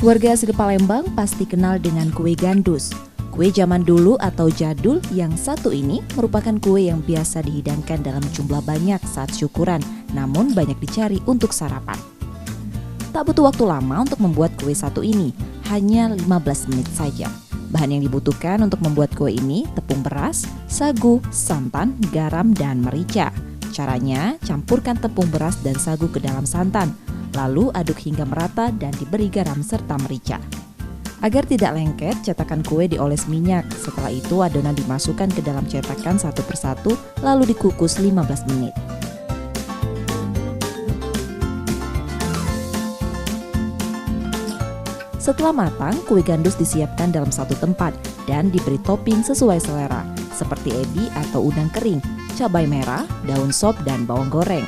Warga asli Palembang pasti kenal dengan kue gandus. Kue zaman dulu atau jadul yang satu ini merupakan kue yang biasa dihidangkan dalam jumlah banyak saat syukuran, namun banyak dicari untuk sarapan. Tak butuh waktu lama untuk membuat kue satu ini, hanya 15 menit saja. Bahan yang dibutuhkan untuk membuat kue ini tepung beras, sagu, santan, garam, dan merica. Caranya, campurkan tepung beras dan sagu ke dalam santan, lalu aduk hingga merata dan diberi garam serta merica. Agar tidak lengket, cetakan kue dioles minyak. Setelah itu adonan dimasukkan ke dalam cetakan satu persatu, lalu dikukus 15 menit. Setelah matang, kue gandus disiapkan dalam satu tempat dan diberi topping sesuai selera, seperti ebi atau udang kering, cabai merah, daun sop, dan bawang goreng.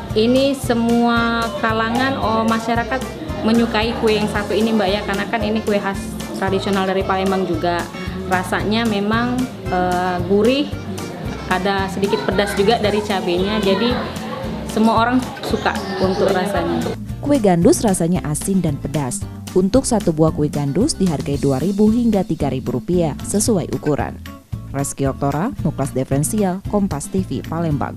Ini semua kalangan masyarakat menyukai kue yang satu ini Mbak ya, karena kan ini kue khas tradisional dari Palembang juga. Rasanya memang gurih, ada sedikit pedas juga dari cabenya, jadi semua orang suka untuk rasanya. Kue gandus rasanya asin dan pedas. Untuk satu buah kue gandus dihargai Rp2.000 hingga Rp3.000 sesuai ukuran. Reski Oktora, Muklas Diferensial, Kompas TV, Palembang.